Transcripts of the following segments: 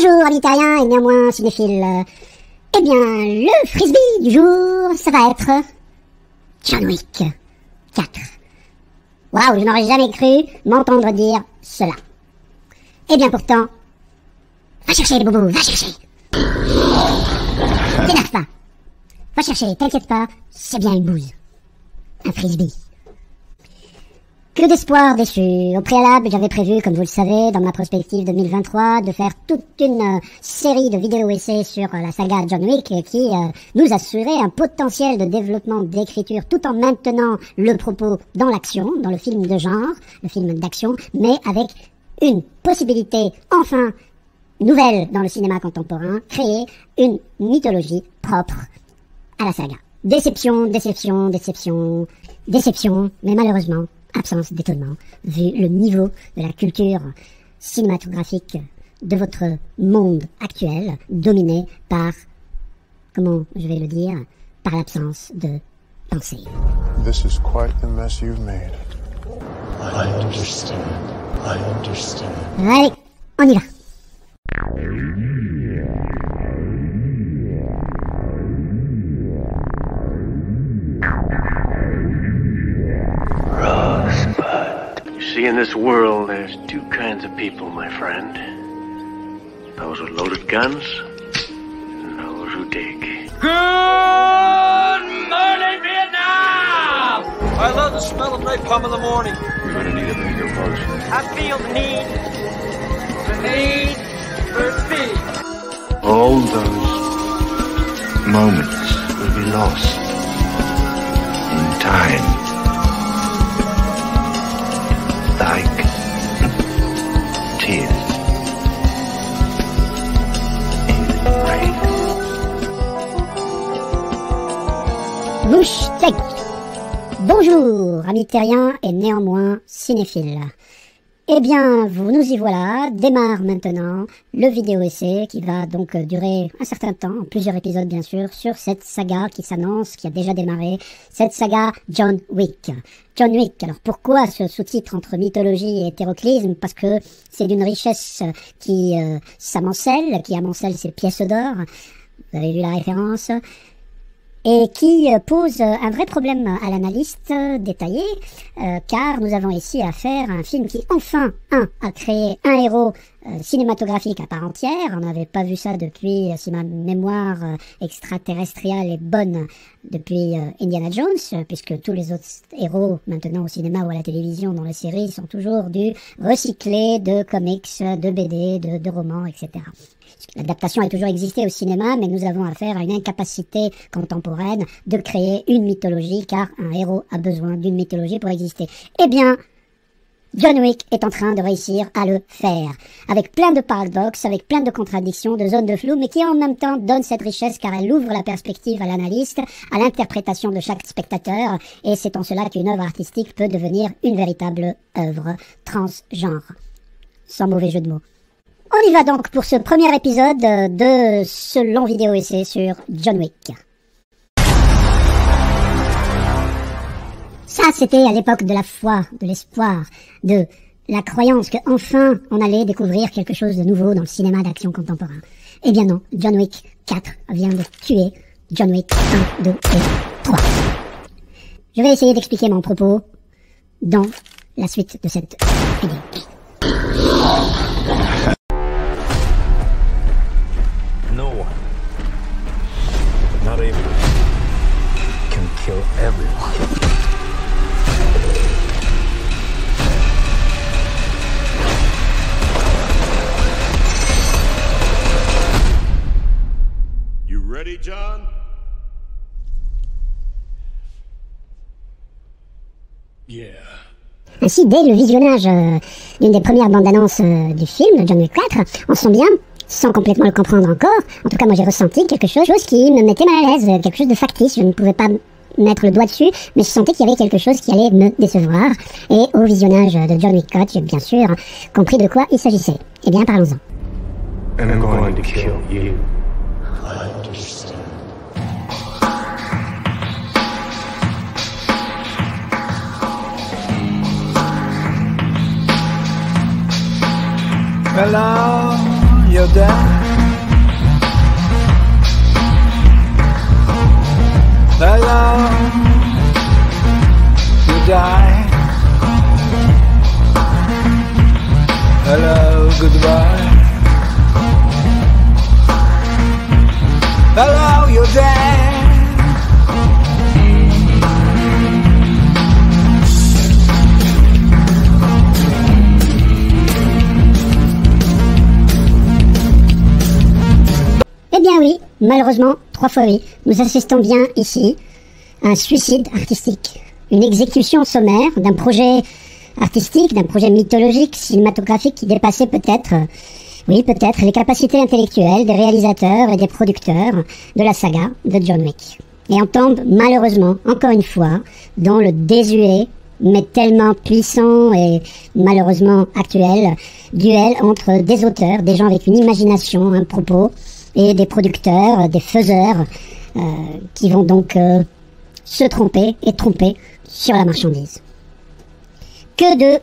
Bonjour amis terriens et néanmoins cinéphiles. Eh bien, le frisbee du jour, ça va être John Wick 4. Waouh, je n'aurais jamais cru m'entendre dire cela. Eh bien pourtant, va chercher les bobos, va chercher. T'énerve pas. Va chercher, t'inquiète pas, c'est bien une bouse. Un frisbee. Que d'espoir déçu. Au préalable, j'avais prévu, comme vous le savez, dans ma prospective 2023, de faire toute une série de vidéos essais sur la saga John Wick qui nous assurait un potentiel de développement d'écriture tout en maintenant le propos dans l'action, dans le film de genre, le film d'action, mais avec une possibilité enfin nouvelle dans le cinéma contemporain, créer une mythologie propre à la saga. Déception, déception, déception, déception, mais malheureusement, absence d'étonnement, vu le niveau de la culture cinématographique de votre monde actuel, dominé par, comment je vais le dire, par l'absence de pensée. This is quite the mess you've made. I understand. I understand. Allez, on y va. See, in this world, there's two kinds of people, my friend. Those with loaded guns, and those who dig. Good morning, Vietnam! I love the smell of napalm in the morning. We're gonna need a bigger boat. I feel the need for speed. All those moments will be lost in time. Like tears in rain. Bouche sec. Bonjour, amis terriens et néanmoins cinéphiles. Eh bien, vous nous y voilà, démarre maintenant le vidéo-essai qui va donc durer un certain temps, plusieurs épisodes bien sûr, sur cette saga qui s'annonce, qui a déjà démarré, cette saga John Wick. John Wick, alors pourquoi ce sous-titre entre mythologie et hétéroclisme? Parce que c'est d'une richesse qui s'amoncelle, qui amoncelle ses pièces d'or, vous avez vu la référence, et qui pose un vrai problème à l'analyste détaillé, car nous avons ici affaire à un film qui enfin, a créé un héros cinématographique à part entière. On n'avait pas vu ça depuis, si ma mémoire extraterrestriale est bonne, depuis Indiana Jones, puisque tous les autres héros maintenant au cinéma ou à la télévision dans les séries sont toujours du recyclé de comics, de BD, de romans, etc. L'adaptation a toujours existé au cinéma, mais nous avons affaire à une incapacité contemporaine de créer une mythologie, car un héros a besoin d'une mythologie pour exister. Eh bien, John Wick est en train de réussir à le faire, avec plein de paradoxes, avec plein de contradictions, de zones de flou, mais qui en même temps donne cette richesse car elle ouvre la perspective à l'analyste, à l'interprétation de chaque spectateur, et c'est en cela qu'une œuvre artistique peut devenir une véritable œuvre transgenre, sans mauvais jeu de mots. On y va donc pour ce premier épisode de ce long vidéo-essai sur John Wick. Ça, c'était à l'époque de la foi, de l'espoir, de la croyance que enfin on allait découvrir quelque chose de nouveau dans le cinéma d'action contemporain. Eh bien non, John Wick 4 vient de tuer John Wick 1, 2 et 3. Je vais essayer d'expliquer mon propos dans la suite de cette vidéo. No one, not even, can kill everyone. You ready, John? Yeah. Ainsi, dès le visionnage d'une des premières bandes annonces du film, John Wick 4, on sent bien, sans complètement le comprendre encore, en tout cas moi j'ai ressenti quelque chose qui me mettait mal à l'aise, quelque chose de factice, je ne pouvais pas mettre le doigt dessus, mais je sentais qu'il y avait quelque chose qui allait me décevoir, et au visionnage de John Wick 4, j'ai bien sûr compris de quoi il s'agissait. Eh bien, parlons-en. And I'm going to kill you. I understand. Hello, you're dead. Hello, you die. Hello, goodbye. Hello, you're dead. Eh bien oui, malheureusement, 3 fois oui, nous assistons bien ici à un suicide artistique, une exécution sommaire d'un projet artistique, d'un projet mythologique, cinématographique qui dépassait peut-être, oui peut-être, les capacités intellectuelles des réalisateurs et des producteurs de la saga de John Wick. Et on tombe malheureusement, encore une fois, dans le désuet, mais tellement puissant et malheureusement actuel, duel entre des auteurs, des gens avec une imagination, un propos, et des producteurs, des faiseurs, qui vont donc se tromper et tromper sur la marchandise. Que de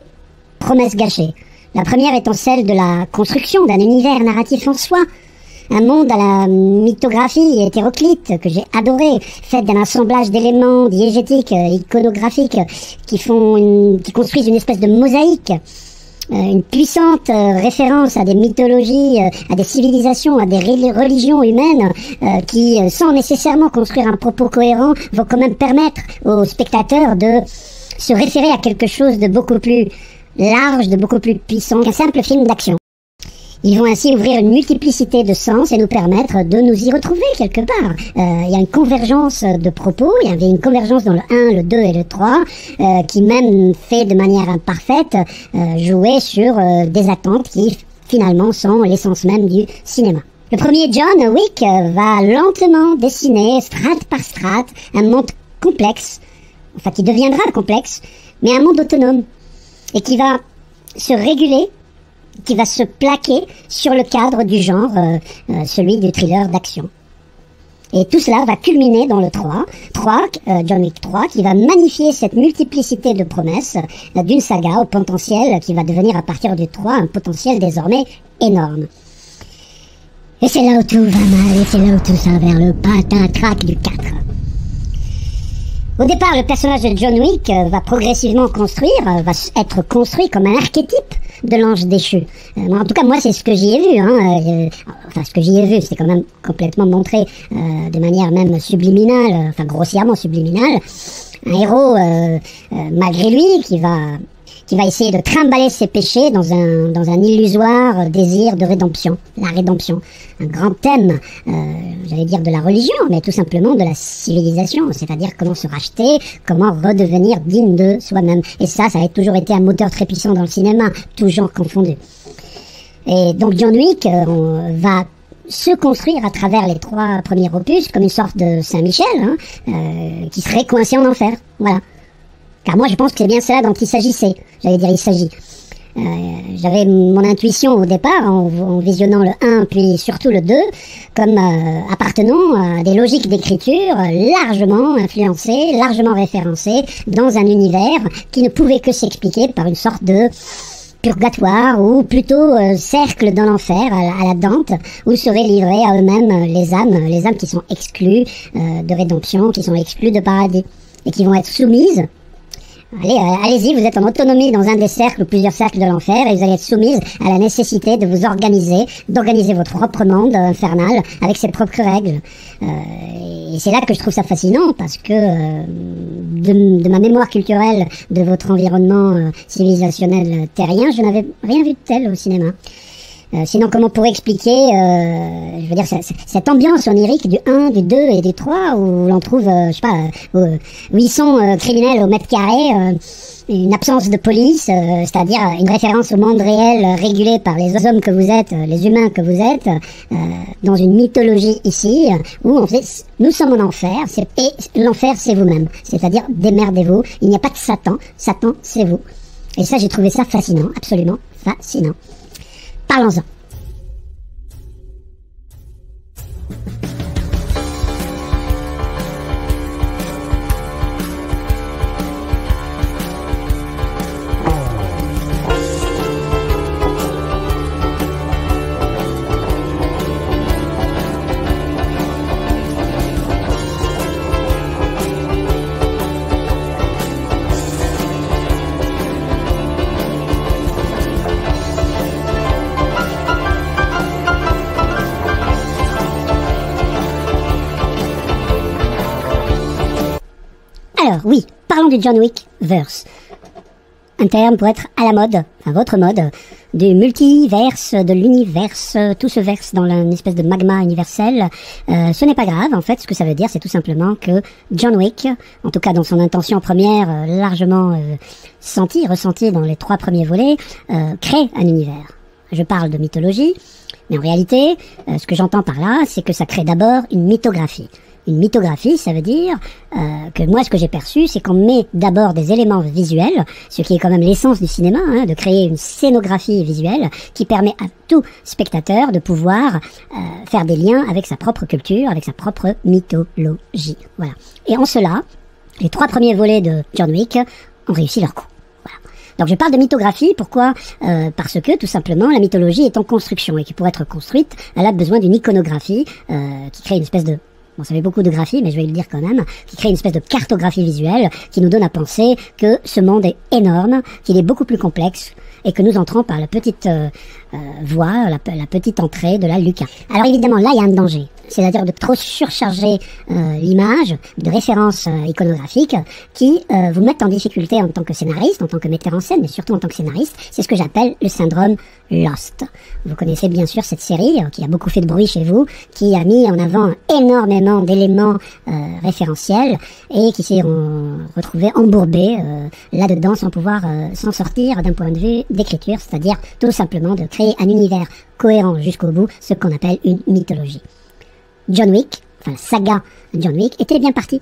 promesses gâchées. La première étant celle de la construction d'un univers narratif en soi, un monde à la mythographie hétéroclite que j'ai adoré, fait d'un assemblage d'éléments diégétiques, iconographiques, qui construisent une espèce de mosaïque. Une puissante référence à des mythologies, à des civilisations, à des religions humaines qui, sans nécessairement construire un propos cohérent, vont quand même permettre aux spectateurs de se référer à quelque chose de beaucoup plus large, de beaucoup plus puissant qu'un simple film d'action. Ils vont ainsi ouvrir une multiplicité de sens et nous permettre de nous y retrouver quelque part. Il y a une convergence de propos, il y avait une convergence dans le 1, le 2 et le 3, qui même fait de manière imparfaite jouer sur des attentes qui finalement sont l'essence même du cinéma. Le premier John Wick va lentement dessiner, strate par strate, un monde complexe, enfin qui deviendra complexe, mais un monde autonome, et qui va se réguler, qui va se plaquer sur le cadre du genre, celui du thriller d'action. Et tout cela va culminer dans le 3, John Wick 3, qui va magnifier cette multiplicité de promesses d'une saga au potentiel qui va devenir à partir du 3 un potentiel désormais énorme. Et c'est là où tout va mal, et c'est là où tout ça vers le patin-crac du 4. Au départ, le personnage de John Wick va progressivement va être construit comme un archétype de l'ange déchu. En tout cas, moi, c'est ce que j'y ai vu. Enfin, ce que j'y ai vu, c'est quand même complètement montré de manière même subliminale, enfin grossièrement subliminale. Un héros, malgré lui, qui va essayer de trimballer ses péchés dans un illusoire désir de rédemption. La rédemption. Un grand thème, j'allais dire de la religion, mais tout simplement de la civilisation. C'est-à-dire comment se racheter, comment redevenir digne de soi-même. Et ça a toujours été un moteur très puissant dans le cinéma, tout genre confondu. Et donc John Wick va se construire à travers les 3 premiers opus comme une sorte de Saint-Michel, qui serait coincé en enfer. Voilà. Car moi je pense que c'est bien cela dont il s'agissait. J'allais dire il s'agit. J'avais mon intuition au départ en visionnant le 1 puis surtout le 2 comme appartenant à des logiques d'écriture largement influencées, largement référencées dans un univers qui ne pouvait que s'expliquer par une sorte de purgatoire ou plutôt cercle dans l'enfer à la Dante où seraient livrées à eux-mêmes les âmes qui sont exclues de rédemption, qui sont exclues de paradis et qui vont être soumises. Allez-y, vous êtes en autonomie dans un des cercles ou plusieurs cercles de l'enfer et vous allez être soumise à la nécessité de vous d'organiser votre propre monde infernal avec ses propres règles. Et c'est là que je trouve ça fascinant parce que de ma mémoire culturelle de votre environnement civilisationnel terrien, je n'avais rien vu de tel au cinéma. Sinon, comment on pourrait expliquer, je veux dire, cette ambiance onirique du 1, du 2 et du 3, où l'on trouve, je sais pas, où ils sont criminels au mètre carré, une absence de police, c'est-à-dire une référence au monde réel régulé par les hommes que vous êtes, les humains que vous êtes, dans une mythologie ici, où en fait, nous sommes en enfer, et l'enfer c'est vous-même, c'est-à-dire démerdez-vous, il n'y a pas de Satan, Satan c'est vous. Et ça, j'ai trouvé ça fascinant, absolument fascinant. Parlons-en. D'ailleurs, oui, parlons du John Wick verse. Un terme pour être à la mode, enfin votre mode, du multiverse, de l'universe, tout se verse dans une espèce de magma universel. Ce n'est pas grave, en fait, ce que ça veut dire, c'est tout simplement que John Wick, en tout cas dans son intention première, largement ressentie dans les 3 premiers volets, crée un univers. Je parle de mythologie, mais en réalité, ce que j'entends par là, c'est que ça crée d'abord une mythographie. Une mythographie, ça veut dire que moi, ce que j'ai perçu, c'est qu'on met d'abord des éléments visuels, ce qui est quand même l'essence du cinéma, hein, de créer une scénographie visuelle qui permet à tout spectateur de pouvoir faire des liens avec sa propre culture, avec sa propre mythologie. Voilà. Et en cela, les 3 premiers volets de John Wick ont réussi leur coup. Voilà. Donc je parle de mythographie, pourquoi parce que tout simplement la mythologie est en construction et qui pour être construite, elle a besoin d'une iconographie qui crée une espèce de... Bon, ça fait beaucoup de graphie, mais je vais le dire quand même, qui crée une espèce de cartographie visuelle qui nous donne à penser que ce monde est énorme, qu'il est beaucoup plus complexe et que nous entrons par la petite voie, la petite entrée de la lucarne. Alors évidemment, là, il y a un danger. C'est-à-dire de trop surcharger l'image de références iconographiques qui vous mettent en difficulté en tant que scénariste, en tant que metteur en scène, mais surtout en tant que scénariste. C'est ce que j'appelle le syndrome Lost. Vous connaissez bien sûr cette série qui a beaucoup fait de bruit chez vous, qui a mis en avant énormément d'éléments référentiels et qui s'est retrouvé embourbé là-dedans sans pouvoir s'en sortir d'un point de vue d'écriture, c'est-à-dire tout simplement de créer un univers cohérent jusqu'au bout, ce qu'on appelle une mythologie. John Wick, enfin la saga John Wick, était bien parti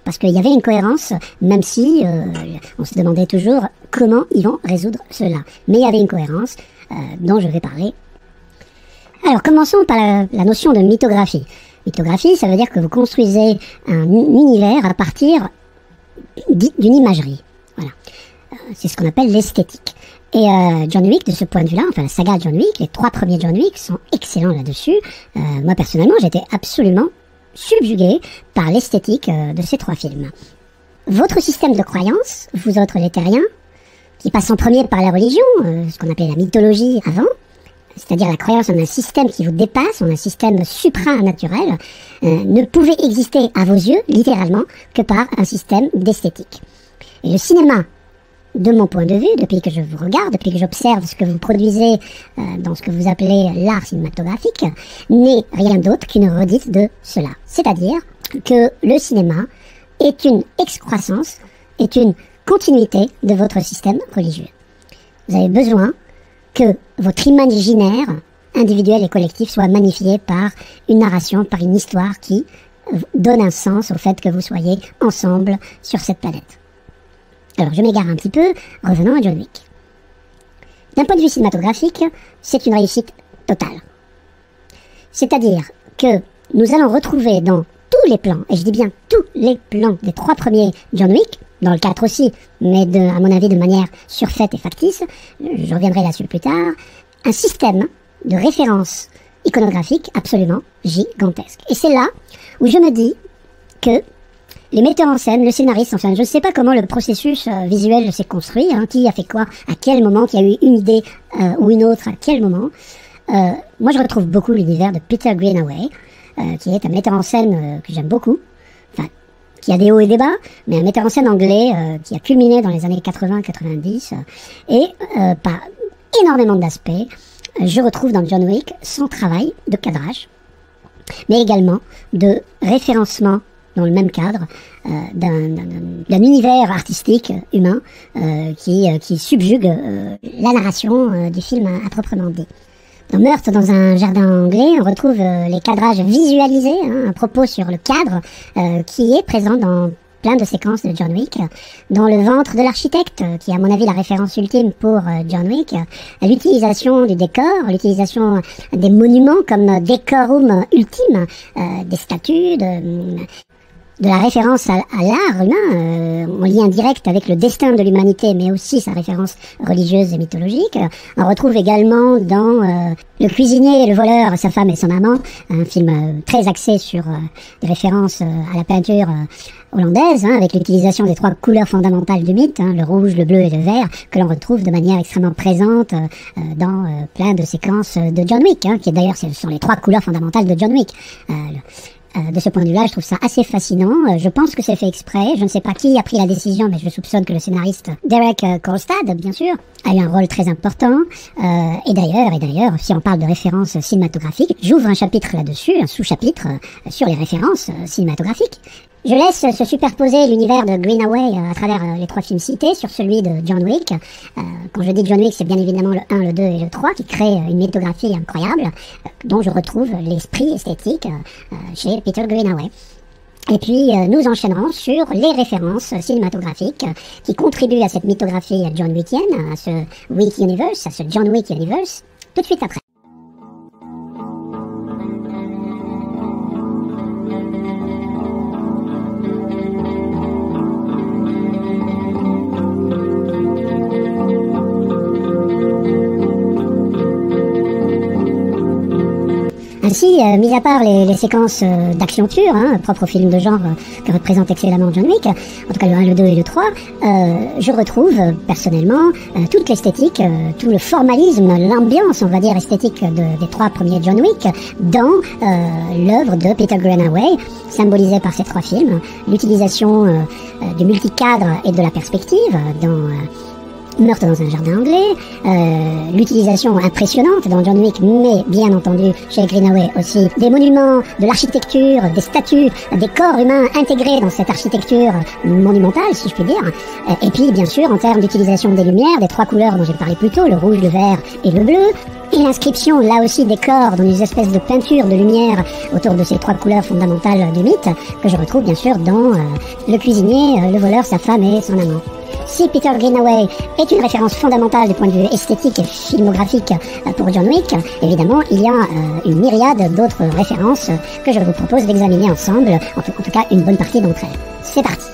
parce qu'il y avait une cohérence, même si on se demandait toujours comment ils vont résoudre cela. Mais il y avait une cohérence dont je vais parler. Alors commençons par la notion de mythographie. Mythographie, ça veut dire que vous construisez un univers à partir d'une imagerie. Voilà. C'est ce qu'on appelle l'esthétique. Et John Wick, de ce point de vue-là, enfin la saga John Wick, les 3 premiers John Wick sont excellents là-dessus. Moi personnellement, j'étais absolument subjugué par l'esthétique de ces 3 films. Votre système de croyance, vous autres les terriens, qui passe en premier par la religion, ce qu'on appelait la mythologie avant, c'est-à-dire la croyance en un système qui vous dépasse, en un système supranaturel, ne pouvait exister à vos yeux, littéralement, que par un système d'esthétique. Et le cinéma, de mon point de vue, depuis que je vous regarde, depuis que j'observe ce que vous produisez dans ce que vous appelez l'art cinématographique, n'est rien d'autre qu'une redite de cela. C'est-à-dire que le cinéma est une excroissance, est une continuité de votre système religieux. Vous avez besoin que votre imaginaire individuel et collectif soit magnifié par une narration, par une histoire qui donne un sens au fait que vous soyez ensemble sur cette planète. Alors, je m'égare un petit peu, revenons à John Wick. D'un point de vue cinématographique, c'est une réussite totale. C'est-à-dire que nous allons retrouver dans tous les plans, et je dis bien tous les plans des 3 premiers John Wick, dans le 4 aussi, mais à mon avis de manière surfaite et factice, je reviendrai là-dessus plus tard, un système de référence iconographique absolument gigantesque. Et c'est là où je me dis que les metteurs en scène, le scénariste, enfin je ne sais pas comment le processus visuel s'est construit, hein, qui a fait quoi, à quel moment, qui a eu une idée ou une autre, à quel moment. Moi je retrouve beaucoup l'univers de Peter Greenaway, qui est un metteur en scène que j'aime beaucoup, enfin qui a des hauts et des bas, mais un metteur en scène anglais qui a culminé dans les années 80-90, et par énormément d'aspects, je retrouve dans John Wick son travail de cadrage, mais également de référencement dans le même cadre d'un univers artistique humain qui subjugue la narration du film à proprement dit. Dans Meurtre dans un jardin anglais, on retrouve les cadrages visualisés, hein, à propos sur le cadre qui est présent dans plein de séquences de John Wick, dans le ventre de l'architecte, qui est à mon avis la référence ultime pour John Wick, l'utilisation du décor, l'utilisation des monuments comme décorum ultime, des statues, de la référence à l'art humain, en lien direct avec le destin de l'humanité, mais aussi sa référence religieuse et mythologique. On retrouve également dans Le cuisinier et le voleur, sa femme et son amant, un film très axé sur des références à la peinture hollandaise, hein, avec l'utilisation des 3 couleurs fondamentales du mythe, hein, le rouge, le bleu et le vert, que l'on retrouve de manière extrêmement présente dans plein de séquences de John Wick, hein, qui d'ailleurs ce sont les 3 couleurs fondamentales de John Wick. De ce point de vue-là, je trouve ça assez fascinant. Je pense que c'est fait exprès. Je ne sais pas qui a pris la décision, mais je soupçonne que le scénariste Derek Kolstad, bien sûr, a eu un rôle très important. Et d'ailleurs, si on parle de références cinématographiques, j'ouvre un chapitre là-dessus, un sous-chapitre sur les références cinématographiques. Je laisse se superposer l'univers de Greenaway à travers les 3 films cités sur celui de John Wick. Quand je dis John Wick, c'est bien évidemment le 1, le 2 et le 3 qui créent une mythographie incroyable dont je retrouve l'esprit esthétique chez Peter Greenaway. Et puis nous enchaînerons sur les références cinématographiques qui contribuent à cette mythographie John Wickienne, à ce Wick Universe, à ce John Wick Universe, tout de suite après. Ainsi, mis à part les séquences d'action pure, propres au film de genre que représente excellemment John Wick, en tout cas le 1, le 2 et le 3, je retrouve personnellement toute l'esthétique, tout le formalisme, l'ambiance, on va dire, esthétique des 3 premiers John Wick dans l'œuvre de Peter Greenaway, symbolisée par ces 3 films, l'utilisation du multicadre et de la perspective dans Meurtre dans un jardin anglais, l'utilisation impressionnante dans John Wick, mais bien entendu chez Greenaway aussi, des monuments, de l'architecture, des statues, des corps humains intégrés dans cette architecture monumentale, si je puis dire. Et puis, bien sûr, en termes d'utilisation des lumières, des 3 couleurs dont j'ai parlé plus tôt, le rouge, le vert et le bleu, et l'inscription, là aussi, des corps dans une espèce de peinture de lumière autour de ces 3 couleurs fondamentales du mythe, que je retrouve bien sûr dans le cuisinier, le voleur, sa femme et son amant. Si Peter Greenaway est une référence fondamentale du point de vue esthétique et filmographique pour John Wick, évidemment, il y a une myriade d'autres références que je vous propose d'examiner ensemble, en tout cas une bonne partie d'entre elles. C'est parti!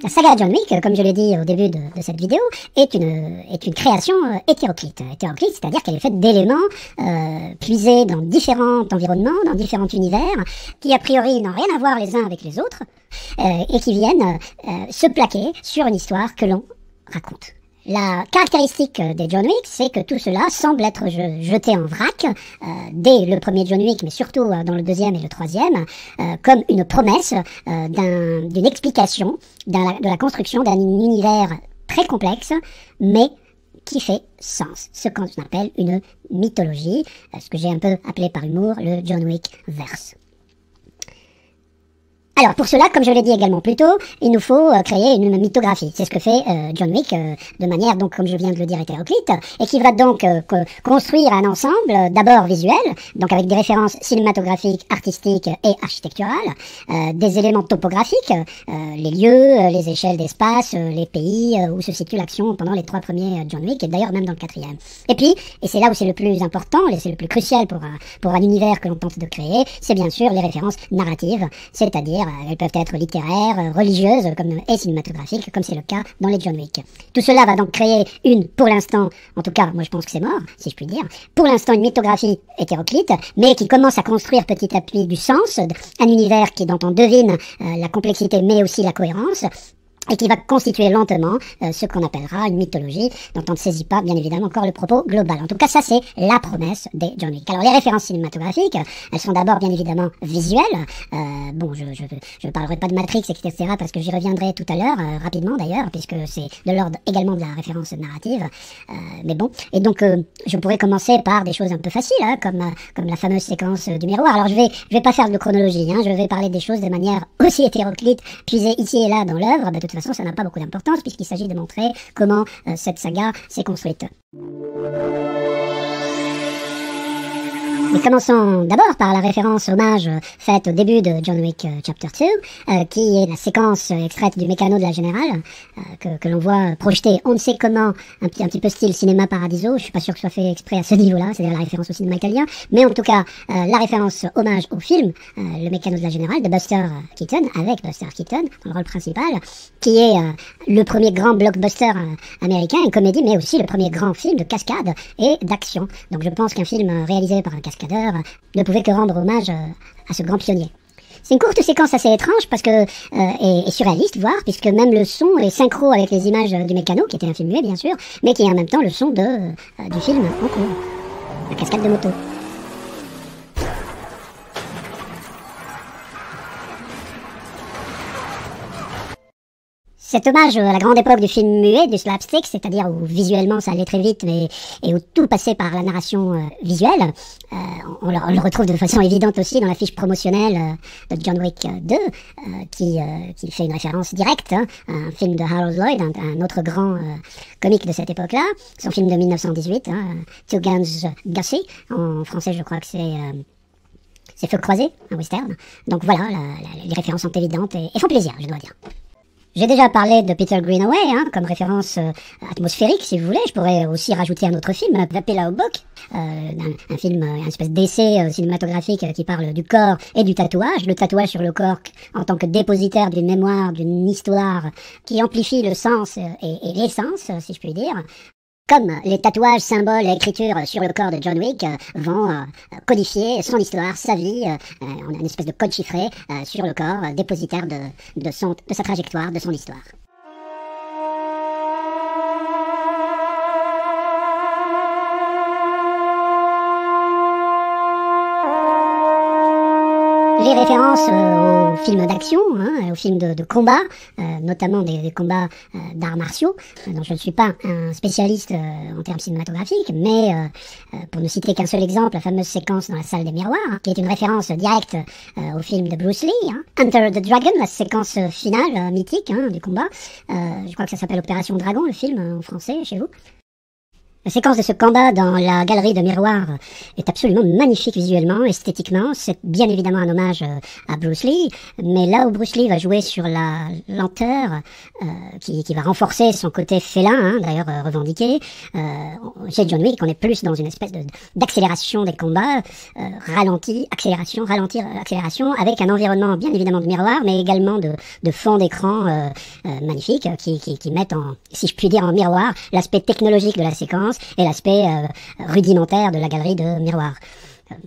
La saga John Wick, comme je l'ai dit au début de cette vidéo, est une création hétéroclite. Hétéroclite, c'est-à-dire qu'elle est faite d'éléments puisés dans différents environnements, dans différents univers, qui a priori n'ont rien à voir les uns avec les autres, et qui viennent se plaquer sur une histoire que l'on raconte. La caractéristique des John Wick, c'est que tout cela semble être jeté en vrac dès le premier John Wick, mais surtout dans le 2e et le 3e, comme une promesse d'une explication de la construction d'un univers très complexe, mais qui fait sens, ce qu'on appelle une mythologie, ce que j'ai un peu appelé par humour le John Wick verse. Alors pour cela, comme je l'ai dit également plus tôt, il nous faut créer une mythographie. C'est ce que fait John Wick de manière, donc comme je viens de le dire, hétéroclite, et qui va donc construire un ensemble d'abord visuel, donc avec des références cinématographiques, artistiques et architecturales, des éléments topographiques, les lieux, les échelles d'espace, les pays où se situe l'action pendant les 3 premiers John Wick, et d'ailleurs même dans le 4e. Et puis, et c'est là où c'est le plus important, et c'est le plus crucial pour un univers que l'on tente de créer, c'est bien sûr les références narratives, c'est-à-dire elles peuvent être littéraires, religieuses et cinématographiques, comme c'est le cas dans les John Wick. Tout cela va donc créer pour l'instant, en tout cas, moi je pense que c'est mort, si je puis dire, pour l'instant une mythographie hétéroclite, mais qui commence à construire petit à petit du sens, un univers dont on devine la complexité mais aussi la cohérence, et qui va constituer lentement ce qu'on appellera une mythologie, dont on ne saisit pas, bien évidemment, encore le propos global. En tout cas, ça, c'est la promesse des John Wick. Alors, les références cinématographiques, elles sont d'abord, bien évidemment, visuelles. Bon, je parlerai pas de Matrix, etc., parce que j'y reviendrai tout à l'heure, rapidement d'ailleurs, puisque c'est de l'ordre également de la référence narrative. Mais bon, et donc, je pourrais commencer par des choses un peu faciles, comme la fameuse séquence du miroir. Alors, je vais pas faire de chronologie, je vais parler des choses de manière aussi hétéroclite, puisée ici et là dans l'œuvre. De toute façon, ça n'a pas beaucoup d'importance puisqu'il s'agit de montrer comment cette saga s'est construite. Mais commençons d'abord par la référence hommage faite au début de John Wick Chapter 2, qui est la séquence extraite du Mécano de la Générale, que l'on voit projeter on ne sait comment, un petit peu style cinéma Paradiso. Je suis pas sûr que ce soit fait exprès à ce niveau-là, c'est-à-dire la référence au cinéma italien, mais en tout cas la référence hommage au film, le Mécano de la Générale de Buster Keaton, avec Buster Keaton dans le rôle principal, qui est le premier grand blockbuster américain, une comédie, mais aussi le premier grand film de cascade et d'action. Donc je pense qu'un film réalisé par un cascade cascadeurs, ne pouvait que rendre hommage à ce grand pionnier. C'est une courte séquence assez étrange parce que et surréaliste, voire, puisque même le son est synchro avec les images du Mécano, qui était un film muet bien sûr, mais qui est en même temps le son du film en cours, la cascade de moto. Cet hommage à la grande époque du film muet, du slapstick, c'est-à-dire où visuellement ça allait très vite et où tout passait par la narration visuelle, on le retrouve de façon évidente aussi dans la fiche promotionnelle de John Wick 2, qui fait une référence directe à un film de Harold Lloyd, un autre grand comique de cette époque-là, son film de 1918, Two Guns Gussie, en français je crois que c'est Feu croisé, un western. Donc voilà, les références sont évidentes et font plaisir, je dois dire. J'ai déjà parlé de Peter Greenaway, comme référence atmosphérique, si vous voulez. Je pourrais aussi rajouter un autre film, The Pillow Book, un film, une espèce d'essai cinématographique qui parle du corps et du tatouage. Le tatouage sur le corps en tant que dépositaire d'une mémoire, d'une histoire qui amplifie le sens et l'essence, si je puis dire. Comme les tatouages, symboles et écritures sur le corps de John Wick vont codifier son histoire, sa vie, on a une espèce de code chiffré sur le corps, dépositaire de sa trajectoire, de son histoire. Les références aux films d'action, aux films de combat, notamment des combats d'arts martiaux, dont je ne suis pas un spécialiste en termes cinématographiques, mais pour ne citer qu'un seul exemple, la fameuse séquence dans la salle des miroirs, qui est une référence directe au film de Bruce Lee, Enter the Dragon, la séquence finale mythique du combat. Je crois que ça s'appelle Opération Dragon, le film en français chez vous. La séquence de ce combat dans la galerie de miroirs est absolument magnifique visuellement, esthétiquement. C'est bien évidemment un hommage à Bruce Lee, mais là où Bruce Lee va jouer sur la lenteur, qui va renforcer son côté félin, d'ailleurs revendiqué, chez John Wick, on est plus dans une espèce d'accélération des combats, ralenti, accélération, ralentir, accélération, avec un environnement bien évidemment de miroir, mais également de fond d'écran magnifique, qui mettent en, si je puis dire, en miroir l'aspect technologique de la séquence et l'aspect rudimentaire de la galerie de miroirs.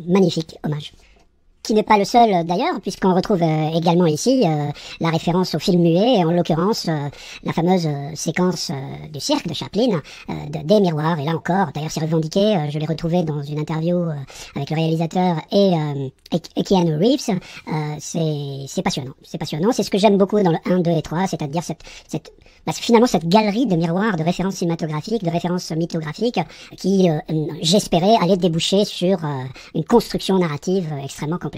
Magnifique hommage. Qui n'est pas le seul d'ailleurs, puisqu'on retrouve également ici la référence au film muet, et en l'occurrence la fameuse séquence du cirque de Chaplin, des miroirs, et là encore, d'ailleurs c'est revendiqué, je l'ai retrouvé dans une interview avec le réalisateur et Keanu Reeves, c'est passionnant, c'est ce que j'aime beaucoup dans le 1, 2 et 3, c'est-à-dire finalement cette galerie de miroirs, de références cinématographiques, de références mythographiques, qui j'espérais allait déboucher sur une construction narrative extrêmement complexe.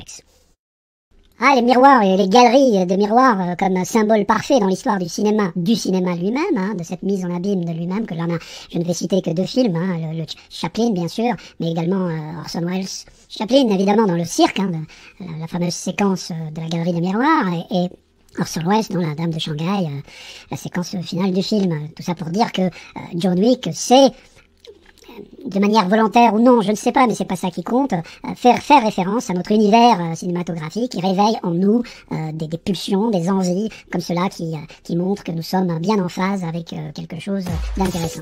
Les miroirs et les galeries de miroirs comme symbole parfait dans l'histoire du cinéma lui-même, de cette mise en abîme de lui-même, que l'on a, je ne vais citer que deux films, le Chaplin bien sûr, mais également Orson Welles. Chaplin évidemment dans le cirque, la fameuse séquence de la galerie de miroirs, et Orson Welles dans La Dame de Shanghai, la séquence finale du film. Tout ça pour dire que John Wick, c'est, de manière volontaire ou non, je ne sais pas, mais c'est pas ça qui compte, faire référence à notre univers cinématographique qui réveille en nous des pulsions, des envies, comme cela qui montrent que nous sommes bien en phase avec quelque chose d'intéressant.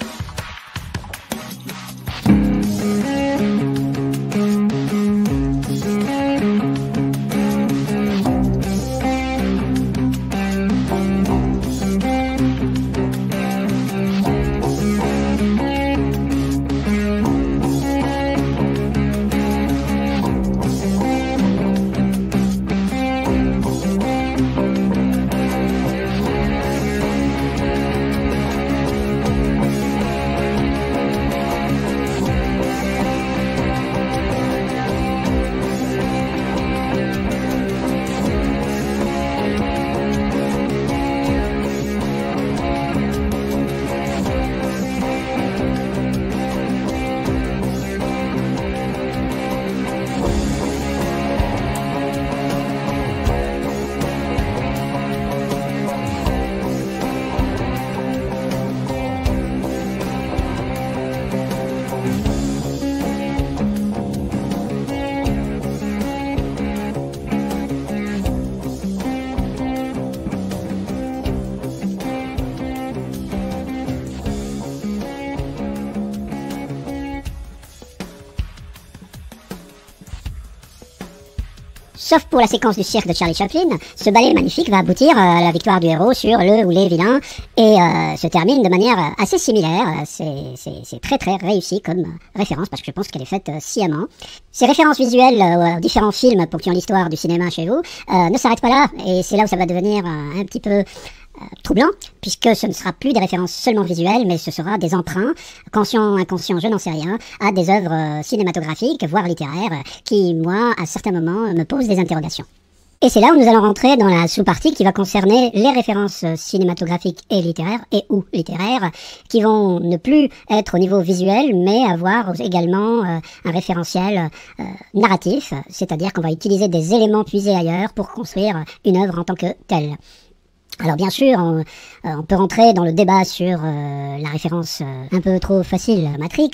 Sauf pour la séquence du cirque de Charlie Chaplin, ce ballet magnifique va aboutir à la victoire du héros sur le ou les vilains et se termine de manière assez similaire. C'est très très réussi comme référence parce que je pense qu'elle est faite sciemment. Ces références visuelles aux différents films ponctuant l'histoire du cinéma chez vous ne s'arrêtent pas là et c'est là où ça va devenir un petit peu troublant, puisque ce ne sera plus des références seulement visuelles, mais ce sera des emprunts, conscients, inconscients, je n'en sais rien, à des œuvres cinématographiques, voire littéraires, qui, moi, à certains moments, me posent des interrogations. Et c'est là où nous allons rentrer dans la sous-partie qui va concerner les références cinématographiques et littéraires, et ou littéraires, qui vont ne plus être au niveau visuel, mais avoir également un référentiel narratif, c'est-à-dire qu'on va utiliser des éléments puisés ailleurs pour construire une œuvre en tant que telle. Alors bien sûr, on peut rentrer dans le débat sur la référence un peu trop facile Matrix,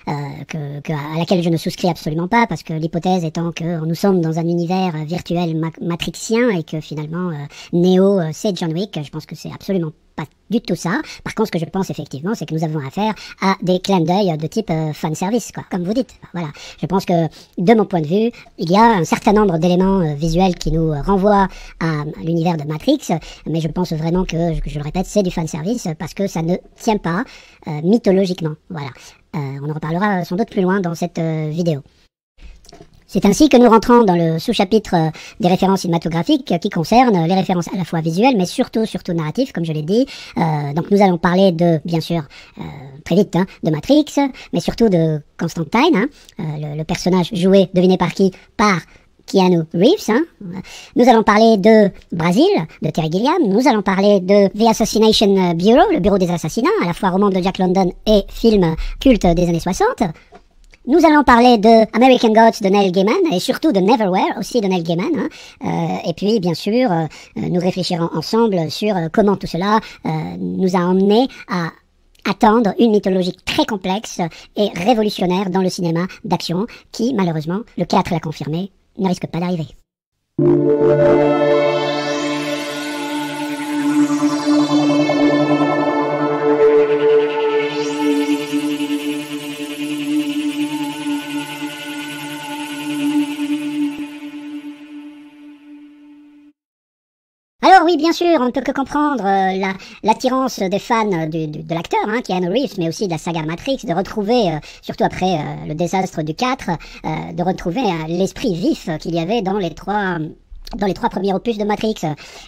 à laquelle je ne souscris absolument pas, parce que l'hypothèse étant que nous sommes dans un univers virtuel matrixien et que finalement Neo c'est John Wick, je pense que c'est absolument pas du tout ça. Par contre, ce que je pense effectivement, c'est que nous avons affaire à des clins d'œil de type fanservice, quoi, comme vous dites. Voilà. Je pense que, de mon point de vue, il y a un certain nombre d'éléments visuels qui nous renvoient à l'univers de Matrix, mais je pense vraiment que, je le répète, c'est du fanservice parce que ça ne tient pas mythologiquement. Voilà. On en reparlera sans doute plus loin dans cette vidéo. C'est ainsi que nous rentrons dans le sous-chapitre des références cinématographiques qui concernent les références à la fois visuelles, mais surtout narratives, comme je l'ai dit. Donc nous allons parler de, bien sûr, très vite, de Matrix, mais surtout de Constantine, le personnage joué, devinez par qui? Par Keanu Reeves. Nous allons parler de Brazil, de Terry Gilliam. Nous allons parler de The Assassination Bureau, le bureau des assassinats, à la fois roman de Jack London et film culte des années 60. Nous allons parler de American Gods de Neil Gaiman et surtout de Neverwhere aussi de Neil Gaiman. Et puis bien sûr, nous réfléchirons ensemble sur comment tout cela nous a emmenés à attendre une mythologie très complexe et révolutionnaire dans le cinéma d'action qui, malheureusement, le 4 l'a confirmé, ne risque pas d'arriver. Alors oui, bien sûr, on ne peut que comprendre l'attirance des fans de l'acteur, Keanu Reeves, mais aussi de la saga Matrix, de retrouver, surtout après le désastre du 4, de retrouver l'esprit vif qu'il y avait dans les trois premiers opus de Matrix.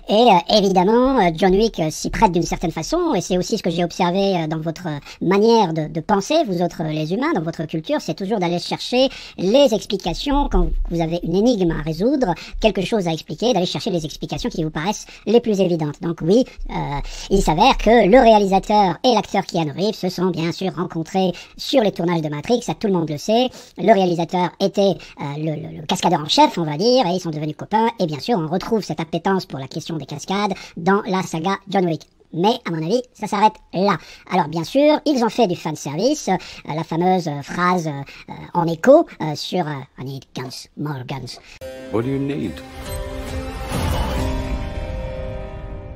Et évidemment, John Wick s'y prête d'une certaine façon, et c'est aussi ce que j'ai observé dans votre manière de penser, vous autres les humains, dans votre culture, c'est toujours d'aller chercher les explications quand vous avez une énigme à résoudre, quelque chose à expliquer, d'aller chercher les explications qui vous paraissent les plus évidentes. Donc oui, il s'avère que le réalisateur et l'acteur Keanu Reeves se sont bien sûr rencontrés sur les tournages de Matrix, ça tout le monde le sait. Le réalisateur était le cascadeur en chef, on va dire, et ils sont devenus copains, et bien sûr, on retrouve cette appétence pour la question des cascades dans la saga John Wick. Mais, à mon avis, ça s'arrête là. Alors, bien sûr, ils ont fait du fanservice, la fameuse phrase en écho sur I need guns, more guns. What do you need?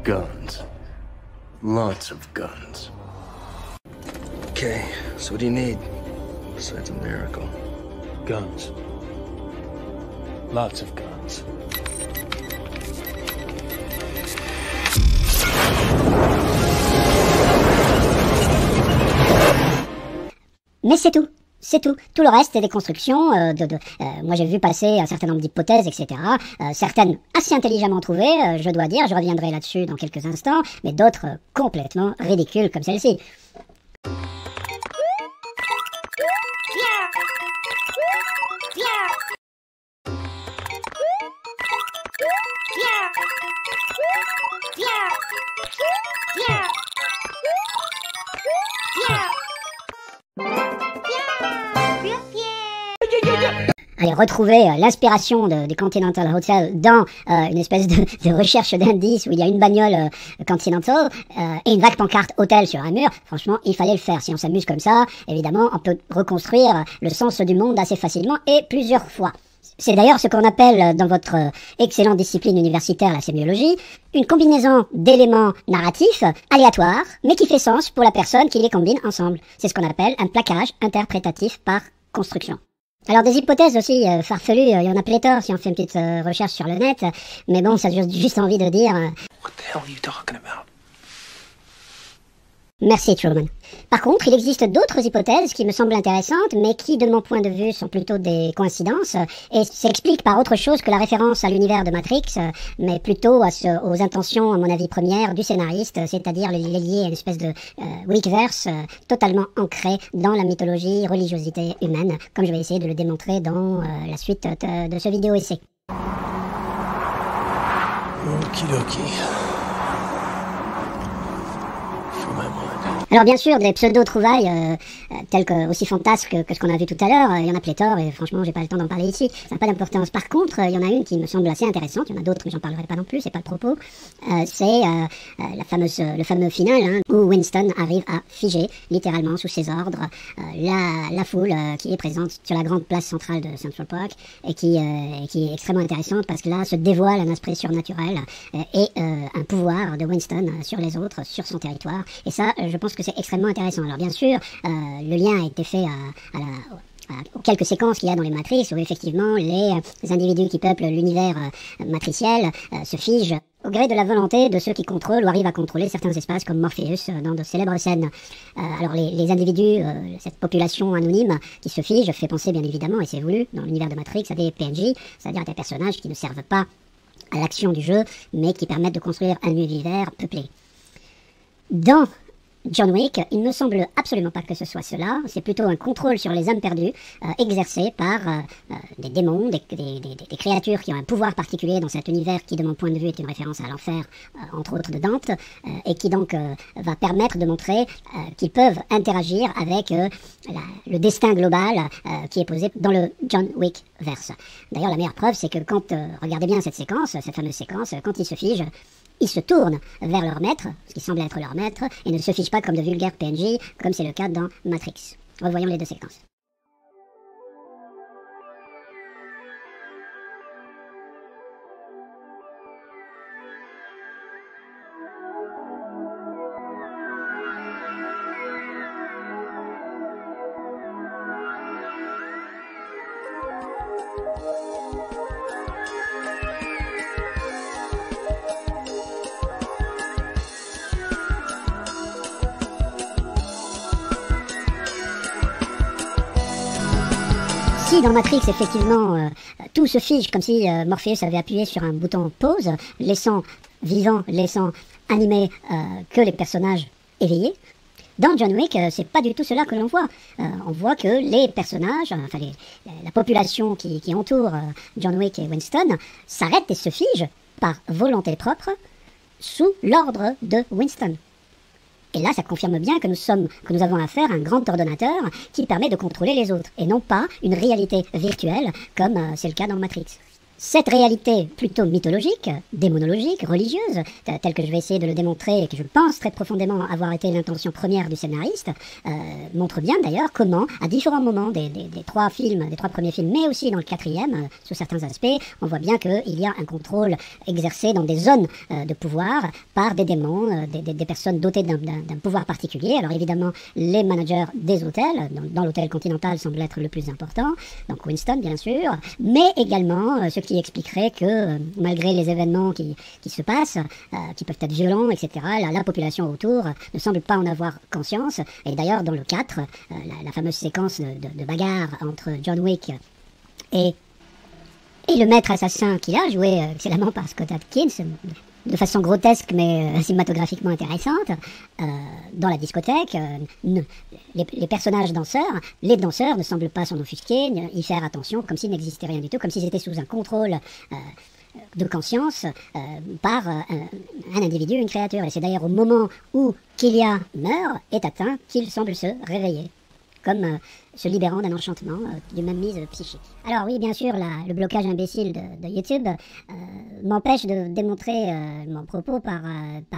Guns. Lots of guns. Okay, so what do you need? Besides a miracle. Guns. Lots of guns. Mais c'est tout. C'est tout. Tout le reste, c'est des constructions. Moi, j'ai vu passer un certain nombre d'hypothèses, etc. Certaines assez intelligemment trouvées, je dois dire. Je reviendrai là-dessus dans quelques instants. Mais d'autres complètement ridicules, comme celle-ci. Allez, retrouver l'inspiration des Continental Hotel dans une espèce de recherche d'indices où il y a une bagnole Continental et une vague pancarte Hôtel sur un mur. Franchement, il fallait le faire. Si on s'amuse comme ça, évidemment, on peut reconstruire le sens du monde assez facilement et plusieurs fois. C'est d'ailleurs ce qu'on appelle, dans votre excellente discipline universitaire, la sémiologie, une combinaison d'éléments narratifs aléatoires, mais qui fait sens pour la personne qui les combine ensemble. C'est ce qu'on appelle un plaquage interprétatif par construction. Alors des hypothèses aussi farfelues, il y en a pléthore si on fait une petite recherche sur le net, mais bon, ça a juste envie de dire... What the hell are you talking about? Merci Truman. Par contre, il existe d'autres hypothèses qui me semblent intéressantes, mais qui, de mon point de vue, sont plutôt des coïncidences, et s'expliquent par autre chose que la référence à l'univers de Matrix, mais plutôt aux intentions, à mon avis, premières du scénariste, c'est-à-dire les lier à une espèce de Wickverse totalement ancré dans la mythologie, religiosité humaine, comme je vais essayer de le démontrer dans la suite de ce vidéo-essai. Okidoki. Alors bien sûr, des pseudo-trouvailles telles que aussi fantasques que ce qu'on a vu tout à l'heure, il y en a pléthore et franchement j'ai pas le temps d'en parler ici, ça n'a pas d'importance. Par contre, il y en a une qui me semble assez intéressante, il y en a d'autres mais j'en parlerai pas non plus, c'est pas le propos. C'est le fameux final hein, où Winston arrive à figer littéralement sous ses ordres la foule qui est présente sur la grande place centrale de Central Park et qui est extrêmement intéressante parce que là se dévoile un aspect surnaturel et un pouvoir de Winston sur les autres, sur son territoire. Et ça, je pense que c'est extrêmement intéressant. Alors bien sûr, le lien a été fait aux quelques séquences qu'il y a dans les Matrix où effectivement les individus qui peuplent l'univers matriciel se figent au gré de la volonté de ceux qui contrôlent ou arrivent à contrôler certains espaces comme Morpheus dans de célèbres scènes. Alors les individus, cette population anonyme qui se fige fait penser bien évidemment, et c'est voulu, dans l'univers de Matrix, à des PNJ, c'est-à-dire à des personnages qui ne servent pas à l'action du jeu, mais qui permettent de construire un univers peuplé. Dans John Wick, il ne me semble absolument pas que ce soit cela, c'est plutôt un contrôle sur les âmes perdues exercé par des démons, des créatures qui ont un pouvoir particulier dans cet univers qui, de mon point de vue, est une référence à l'enfer, entre autres de Dante, et qui donc va permettre de montrer qu'ils peuvent interagir avec le destin global qui est posé dans le John Wick verse. D'ailleurs, la meilleure preuve, c'est que quand, regardez bien cette séquence, cette fameuse séquence, quand ils se figent, ils se tournent vers leur maître, ce qui semble être leur maître, et ne se fichent pas comme de vulgaires PNJ, comme c'est le cas dans Matrix. Revoyons les deux séquences. Si dans Matrix, effectivement, tout se fige comme si Morpheus avait appuyé sur un bouton pause, laissant vivant, laissant animé que les personnages éveillés, dans John Wick, c'est pas du tout cela que l'on voit. On voit que les personnages, enfin la population qui entoure John Wick et Winston, s'arrête et se fige par volonté propre sous l'ordre de Winston. Et là, ça confirme bien que nous avons affaire à un grand ordonnateur qui permet de contrôler les autres, et non pas une réalité virtuelle, comme c'est le cas dans Matrix. Cette réalité plutôt mythologique, démonologique, religieuse, telle que je vais essayer de le démontrer et que je pense très profondément avoir été l'intention première du scénariste, montre bien d'ailleurs comment, à différents moments des trois premiers films, mais aussi dans le quatrième, sous certains aspects, on voit bien qu'il y a un contrôle exercé dans des zones de pouvoir par des démons, des personnes dotées d'un pouvoir particulier. Alors évidemment, les managers des hôtels, dans l'hôtel Continental semble être le plus important, donc Winston bien sûr, mais également ce qui expliquerait que malgré les événements qui se passent, qui peuvent être violents, etc., la population autour ne semble pas en avoir conscience. Et d'ailleurs, dans le 4, la fameuse séquence de bagarre entre John Wick et le maître assassin qu'il a, joué excellemment par Scott Adkins, de façon grotesque mais cinématographiquement intéressante, dans la discothèque, les personnages danseurs, les danseurs ne semblent pas s'en offusquer, y faire attention, comme s'il n'existait rien du tout, comme s'ils étaient sous un contrôle de conscience par un individu, une créature. Et c'est d'ailleurs au moment où Killia meurt, est atteint, qu'il semble se réveiller, comme se libérant d'un enchantement d'une même mise psychique. Alors oui, bien sûr, le blocage imbécile de YouTube m'empêche de démontrer mon propos par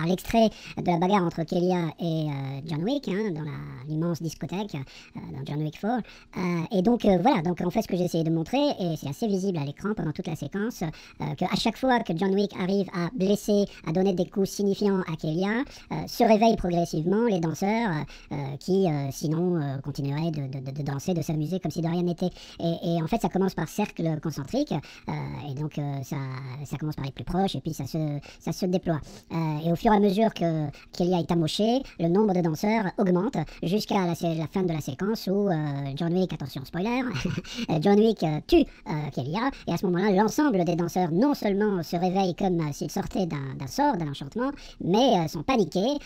l'extrait de la bagarre entre Killia et John Wick, dans l'immense discothèque, dans John Wick 4. Et donc voilà, donc en fait ce que j'ai essayé de montrer, et c'est assez visible à l'écran pendant toute la séquence, qu'à chaque fois que John Wick arrive à blesser, à donner des coups signifiants à Killia, se réveillent progressivement les danseurs qui sinon continueraient continuerait de danser, de s'amuser comme si de rien n'était. Et en fait, ça commence par cercle concentrique, et donc ça commence par les plus proches, et puis ça se déploie. Et au fur et à mesure qu'Elia est amochée, le nombre de danseurs augmente jusqu'à la fin de la séquence où John Wick, attention spoiler, John Wick tue Kelia, et à ce moment-là, l'ensemble des danseurs non seulement se réveillent comme s'ils sortaient d'un sort, d'un enchantement, mais sont paniqués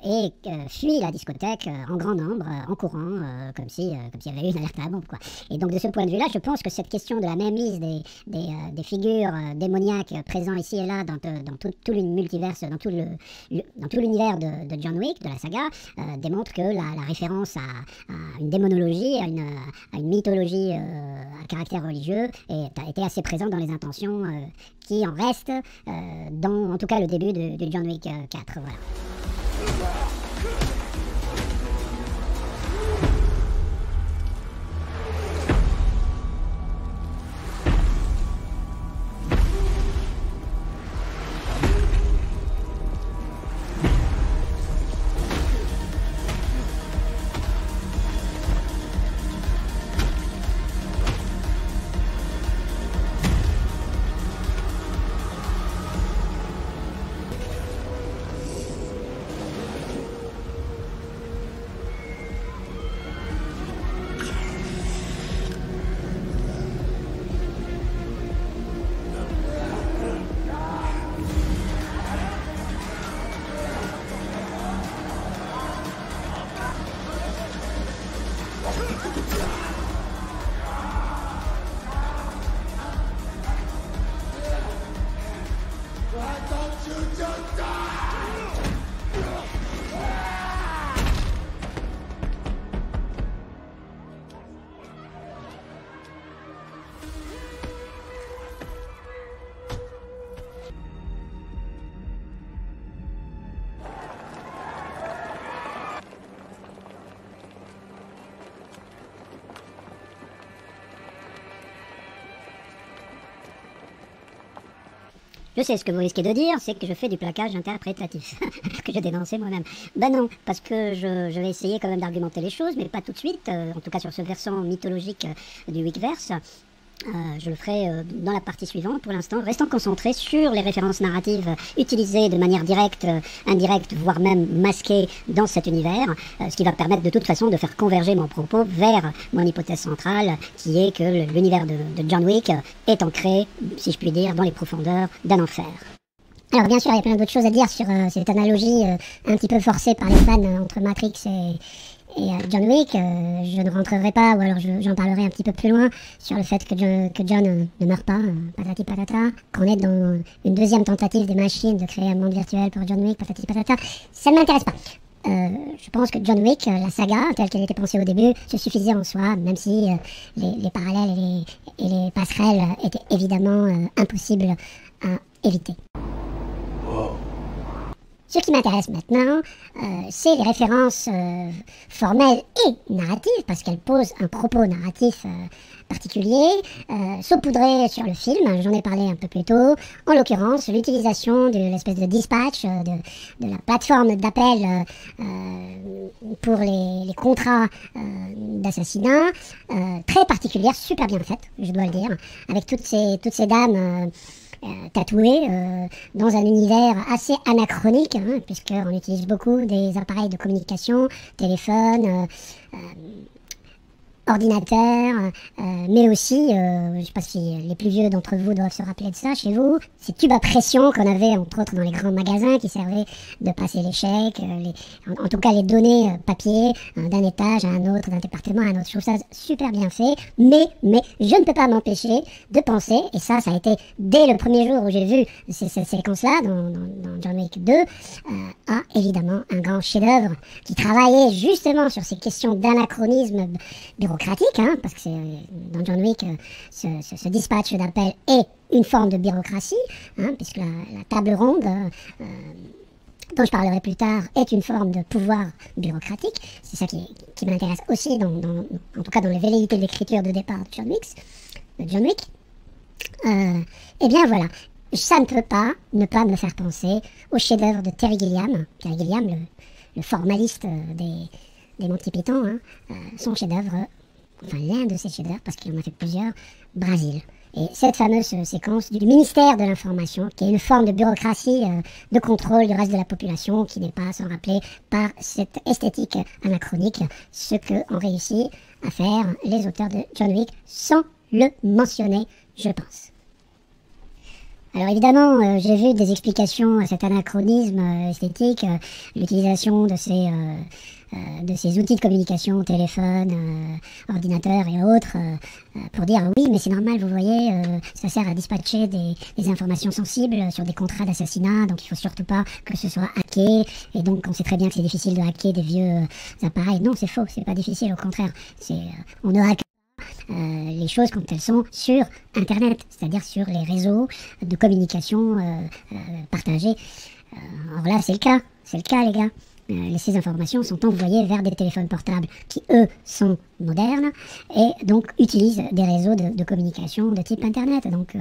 et fuient la discothèque en grand nombre, en courant, comme s'il y avait eu une alerte à la bombe, quoi. Et donc de ce point de vue-là, je pense que cette question de la mainmise des figures démoniaques présents ici et là dans tout l'univers, dans tout l'univers de John Wick, de la saga, démontre que la référence à une démonologie, à une mythologie à caractère religieux a été assez présente dans les intentions qui en restent dans, en tout cas, le début de John Wick 4. Voilà. Je sais ce que vous risquez de dire, c'est que je fais du plaquage interprétatif, que je dénonçais moi-même. Ben non, parce que je vais essayer quand même d'argumenter les choses, mais pas tout de suite, en tout cas sur ce versant mythologique du Wickverse. Je le ferai dans la partie suivante. Pour l'instant, restant concentré sur les références narratives utilisées de manière directe, indirecte, voire même masquée dans cet univers, ce qui va permettre de toute façon de faire converger mon propos vers mon hypothèse centrale, qui est que l'univers de John Wick est ancré, si je puis dire, dans les profondeurs d'un enfer. Alors bien sûr, il y a plein d'autres choses à dire sur cette analogie un petit peu forcée par les fans entre Matrix et John Wick. Je ne rentrerai pas, ou alors j'en parlerai un petit peu plus loin sur le fait que John ne meurt pas, patati patata, qu'on est dans une deuxième tentative des machines de créer un monde virtuel pour John Wick, patati patata. Ça ne m'intéresse pas. Je pense que John Wick, la saga, telle qu'elle était pensée au début, se suffisait en soi, même si les parallèles et les passerelles étaient évidemment impossibles à éviter. Ce qui m'intéresse maintenant, c'est les références formelles et narratives, parce qu'elles posent un propos narratif particulier, saupoudré sur le film, j'en ai parlé un peu plus tôt, en l'occurrence l'utilisation de l'espèce de dispatch, de la plateforme d'appel pour les contrats d'assassinat, très particulière, super bien faite, je dois le dire, avec toutes ces dames tatouées dans un univers assez anachronique, hein, puisqu'on utilise beaucoup des appareils de communication, téléphone, ordinateur, mais aussi, je ne sais pas si les plus vieux d'entre vous doivent se rappeler de ça chez vous, ces tubes à pression qu'on avait entre autres dans les grands magasins qui servaient de passer les chèques, en tout cas les données papier d'un étage à un autre, d'un département à un autre. Je trouve ça super bien fait, mais je ne peux pas m'empêcher de penser, et ça a été dès le premier jour où j'ai vu cette séquence-là dans John Wick 2, à évidemment un grand chef-d'œuvre qui travaillait justement sur ces questions d'anachronisme bureaucratique, hein, parce que dans John Wick, ce dispatch d'appel est une forme de bureaucratie, hein, puisque la table ronde, dont je parlerai plus tard, est une forme de pouvoir bureaucratique. C'est ça qui m'intéresse aussi, en tout cas dans les velléités de l'écriture de départ de John Wick. Eh bien voilà, ça ne peut pas ne pas me faire penser au chef-d'œuvre de Terry Gilliam, le formaliste des les Monty Python, hein, son chef-d'œuvre, enfin l'un de ses chefs-d'œuvre, parce qu'il en a fait plusieurs, Brasil. Et cette fameuse séquence du ministère de l'Information, qui est une forme de bureaucratie de contrôle du reste de la population, qui n'est pas sans rappeler par cette esthétique anachronique ce qu'ont réussi à faire les auteurs de John Wick sans le mentionner, je pense. Alors évidemment, j'ai vu des explications à cet anachronisme esthétique, l'utilisation de ces outils de communication, téléphone, ordinateur et autres, pour dire oui, mais c'est normal, vous voyez, ça sert à dispatcher des informations sensibles sur des contrats d'assassinat, donc il faut surtout pas que ce soit hacké, et donc on sait très bien que c'est difficile de hacker des vieux appareils. Non, c'est faux, c'est pas difficile, au contraire, on ne hack les choses quand elles sont sur Internet, c'est-à-dire sur les réseaux de communication partagés. Alors là, c'est le cas les gars. Ces informations sont envoyées vers des téléphones portables qui, eux, sont modernes et donc utilisent des réseaux de communication de type Internet, donc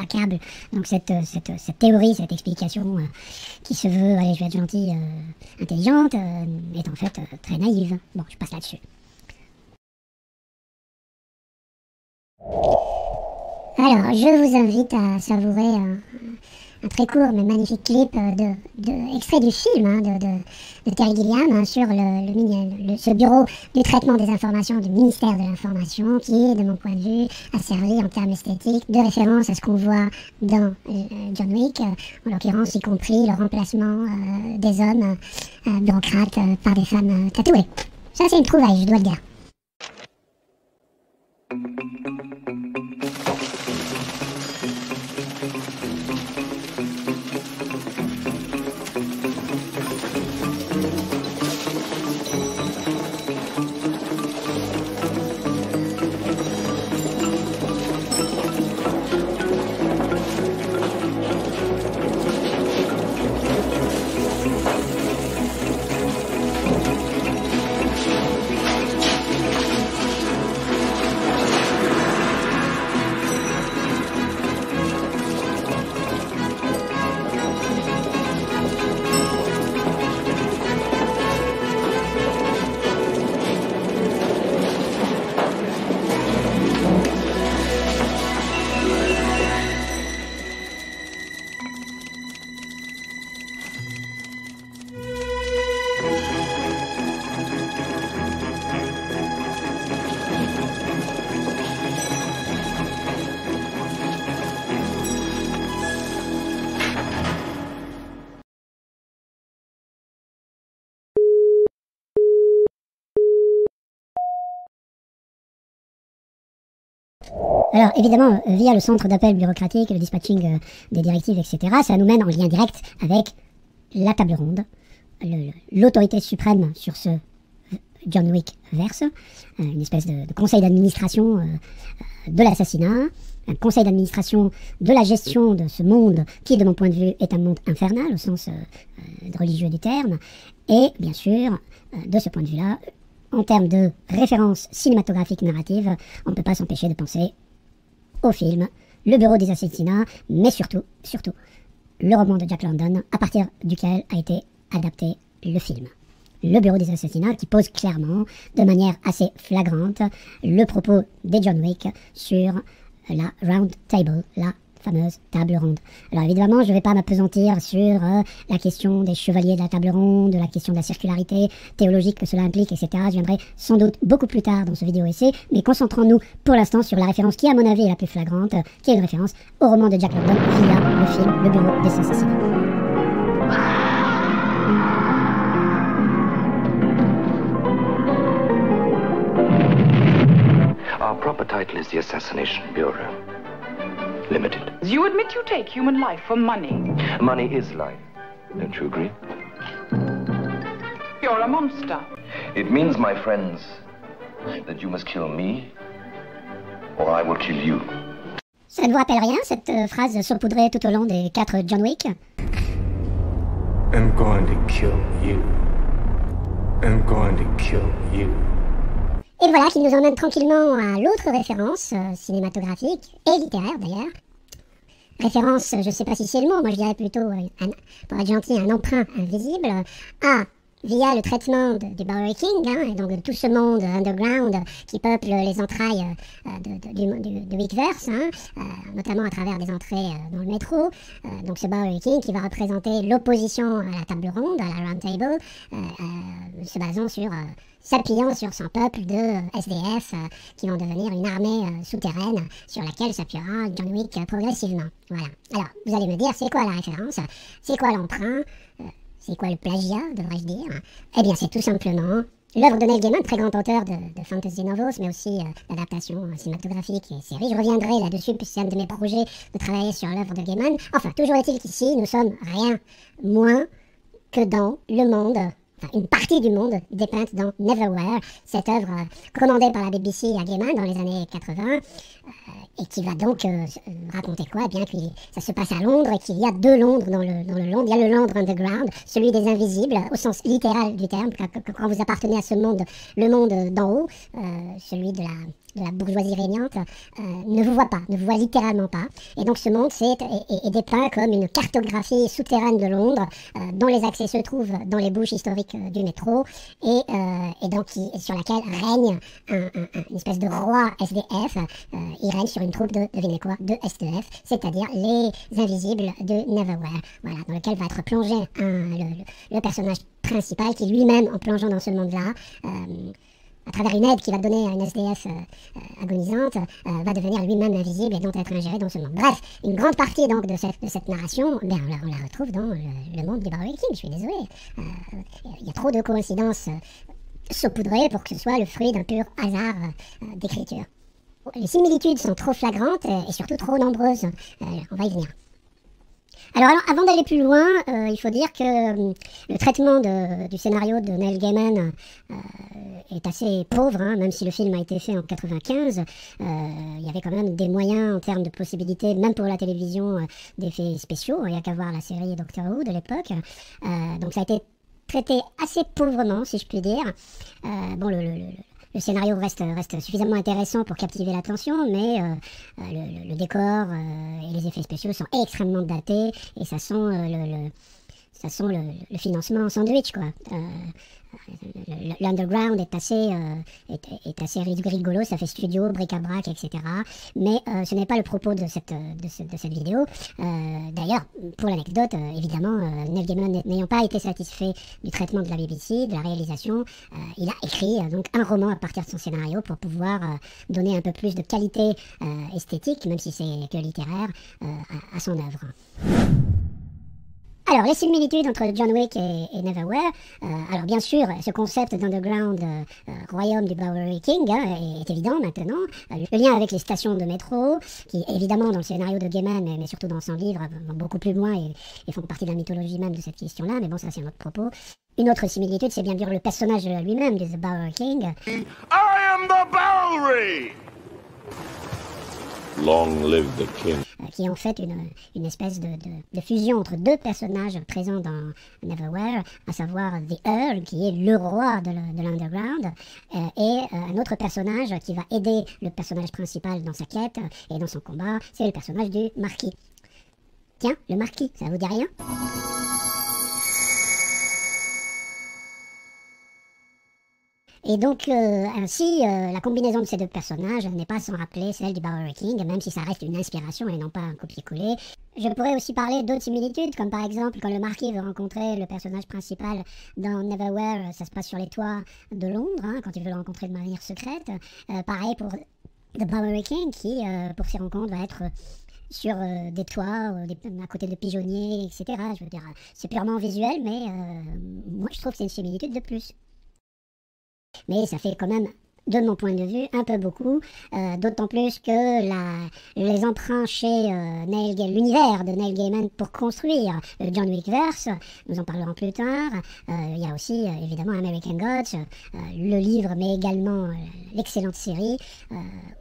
à câble. Donc cette théorie, cette explication qui se veut, allez, je vais être gentille, intelligente, est en fait très naïve. Bon, je passe là-dessus. Alors, je vous invite à savourer un très court mais magnifique clip extrait du film de Terry Gilliam sur ce bureau du traitement des informations du ministère de l'Information qui, de mon point de vue, a servi en termes esthétiques de référence à ce qu'on voit dans John Wick, en l'occurrence y compris le remplacement des hommes bureaucrates par des femmes tatouées. Ça c'est une trouvaille, je dois le dire. Alors évidemment, via le centre d'appel bureaucratique, le dispatching des directives, etc., ça nous mène en lien direct avec la table ronde, l'autorité suprême sur ce John Wick verse, une espèce de conseil d'administration de l'assassinat, un conseil d'administration de la gestion de ce monde qui, de mon point de vue, est un monde infernal au sens religieux du terme, et bien sûr, de ce point de vue-là, en termes de références cinématographiques narratives, on ne peut pas s'empêcher de penser au film, le bureau des assassinats, mais surtout, le roman de Jack London, à partir duquel a été adapté le film. Le bureau des assassinats qui pose clairement, de manière assez flagrante, le propos des John Wick sur la Round Table, la fameuse table ronde. Alors évidemment, je ne vais pas m'appesantir sur la question des chevaliers de la table ronde, la question de la circularité théologique que cela implique, etc. Je viendrai sans doute beaucoup plus tard dans ce vidéo-essai, mais concentrons-nous pour l'instant sur la référence qui, à mon avis, est la plus flagrante, qui est une référence au roman de Jack London via le film Le Bureau des Assassinats. Our proper title is the Assassination Bureau. Limited. You admit you take human life for money. Money is life. Don't you agree? You're a monster. It means, my friends, that you must kill me, or I will kill you. Ça ne vous rappelle rien, cette phrase saupoudrée tout au long des 4 John Wick? I'm going to kill you. I'm going to kill you. Et voilà qui nous emmène tranquillement à l'autre référence cinématographique et littéraire d'ailleurs. Référence, je ne sais pas si c'est le mot, moi je dirais plutôt, pour être gentil, un emprunt invisible à via le traitement du Bowery King, hein, et donc de tout ce monde underground qui peuple les entrailles de Wickverse, hein, notamment à travers des entrées dans le métro. Donc ce Bowery King qui va représenter l'opposition à la table ronde, à la round table, se basant sur... s'appuyant sur son peuple de SDF qui vont devenir une armée souterraine sur laquelle s'appuiera John Wick progressivement. Voilà. Alors, vous allez me dire, c'est quoi la référence? C'est quoi l'emprunt? C'est quoi le plagiat, devrais-je dire? Eh bien, c'est tout simplement l'œuvre de Neil Gaiman, très grand auteur de fantasy novels, mais aussi d'adaptations cinématographiques et séries. Je reviendrai là-dessus, puisque c'est un de mes projets de travailler sur l'œuvre de Gaiman. Enfin, toujours est-il qu'ici, nous sommes rien moins que dans le monde... une partie du monde dépeinte dans Neverwhere, cette œuvre commandée par la BBC à Gaiman dans les années 80, et qui va donc raconter quoi? Eh bien que ça se passe à Londres et qu'il y a deux Londres dans le Londres. Il y a le Londres underground, celui des invisibles, au sens littéral du terme, quand vous appartenez à ce monde, le monde d'en haut, celui de la bourgeoisie régnante, ne vous voit pas, ne vous voit littéralement pas. Et donc ce monde est dépeint comme une cartographie souterraine de Londres, dont les accès se trouvent dans les bouches historiques du métro, et donc sur laquelle règne une espèce de roi SDF. Il règne sur une troupe devinez quoi, de SDF, c'est-à-dire les invisibles de Neverwhere, voilà, dans lequel va être plongé le personnage principal, qui lui-même, en plongeant dans ce monde-là, à travers une aide qu'il va donner à une SDF agonisante, va devenir lui-même invisible et donc être ingéré dans ce monde. Bref, une grande partie donc de cette narration, bien, on la retrouve dans le monde du Bowery King, je suis désolé. Il y a trop de coïncidences saupoudrées pour que ce soit le fruit d'un pur hasard d'écriture. Les similitudes sont trop flagrantes et surtout trop nombreuses. On va y venir. Alors avant d'aller plus loin, il faut dire que le traitement du scénario de Neil Gaiman est assez pauvre, hein, même si le film a été fait en 95. Il y avait quand même des moyens en termes de possibilités, même pour la télévision, d'effets spéciaux. Il n'y a qu'à voir la série Doctor Who de l'époque. Donc ça a été traité assez pauvrement, si je puis dire. Bon, le scénario reste suffisamment intéressant pour captiver l'attention, mais le décor et les effets spéciaux sont extrêmement datés et ça sent le financement en sandwich, quoi. L'underground est assez rigolo, ça fait studio, bric-à-brac, etc. Mais ce n'est pas le propos de cette vidéo. D'ailleurs, pour l'anecdote, évidemment, Neil Gaiman n'ayant pas été satisfait du traitement de la BBC, de la réalisation, il a écrit donc un roman à partir de son scénario pour pouvoir donner un peu plus de qualité esthétique, même si c'est que littéraire, à son œuvre. Alors, les similitudes entre John Wick et Neverwhere. Alors, bien sûr, ce concept d'underground royaume du Bowery King est évident maintenant. Le lien avec les stations de métro, qui évidemment dans le scénario de Gaiman, mais surtout dans son livre, vont beaucoup plus loin et font partie de la mythologie même de cette question-là. Mais bon, ça c'est un autre propos. Une autre similitude, c'est bien sûr le personnage lui-même de The Bowery King. I am the Bowery! Long live the king. Qui est en fait une espèce de fusion entre deux personnages présents dans Neverwhere, à savoir The Earl, qui est le roi de l'underground, et un autre personnage qui va aider le personnage principal dans sa quête et dans son combat, c'est le personnage du Marquis. Tiens, le Marquis, ça vous dit rien ? Et donc, ainsi, la combinaison de ces deux personnages n'est pas sans rappeler celle du Bowery King, même si ça reste une inspiration et non pas un copier-coller. Je pourrais aussi parler d'autres similitudes, comme par exemple quand le Marquis veut rencontrer le personnage principal dans Neverwhere, ça se passe sur les toits de Londres, hein, quand il veut le rencontrer de manière secrète. Pareil pour The Bowery King, qui, pour ses rencontres, va être sur des toits, à côté de pigeonniers, etc. Je veux dire, c'est purement visuel, mais moi je trouve que c'est une similitude de plus. Mais ça fait quand même, de mon point de vue, un peu beaucoup, d'autant plus que les emprunts chez l'univers de Neil Gaiman pour construire le John Wickverse, nous en parlerons plus tard. Il y a aussi évidemment American Gods, le livre, mais également l'excellente série,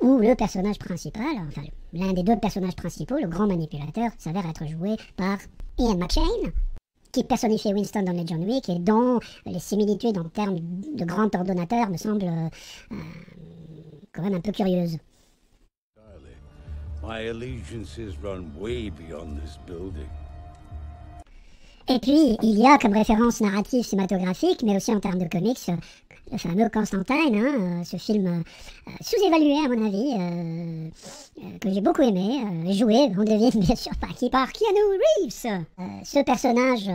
où le personnage principal, enfin l'un des deux personnages principaux, le grand manipulateur, s'avère être joué par Ian McShane, qui personnifie Winston dans les John Wick et dont les similitudes en termes de grand ordonnateur me semblent quand même un peu curieuses. Et puis, il y a comme référence narrative cinématographique, mais aussi en termes de comics, le fameux Constantine, hein, ce film sous-évalué à mon avis, que j'ai beaucoup aimé, joué, on devine bien sûr par Keanu Reeves. Ce personnage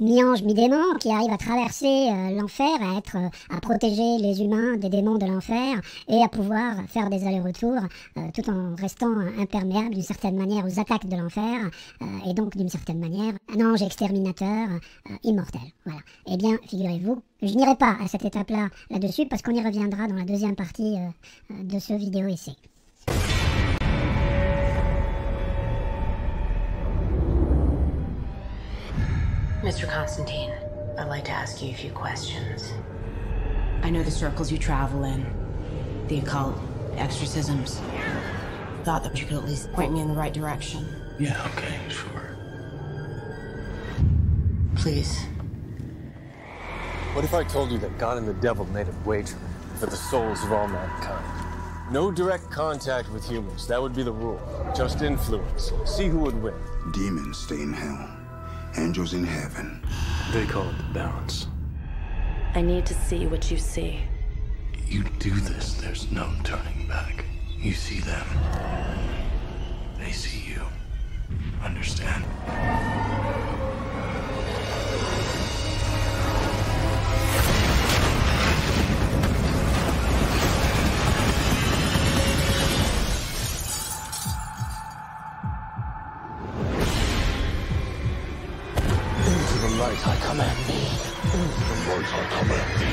mi-ange, mi-démon, qui arrive à traverser l'enfer, à protéger les humains des démons de l'enfer et à pouvoir faire des allers-retours tout en restant imperméable d'une certaine manière aux attaques de l'enfer et donc d'une certaine manière un ange exterminateur immortel. Voilà. Eh bien, figurez-vous, je n'irai pas à cette étape-là là-dessus parce qu'on y reviendra dans la deuxième partie de ce vidéo-essai. Mr. Constantine, I'd like to ask you a few questions. I know the circles you travel in, the occult, exorcisms. Thought that you could at least point me in the right direction. Yeah, okay, sure. Please. What if I told you that God and the devil made a wager for the souls of all mankind? No direct contact with humans, that would be the rule. Just influence. See who would win. Demons stay in hell. Angels in heaven. They call it the balance. I need to see what you see. You do this, there's no turning back. You see them. They see you. Understand? Into the light I command thee. Into the light I command thee.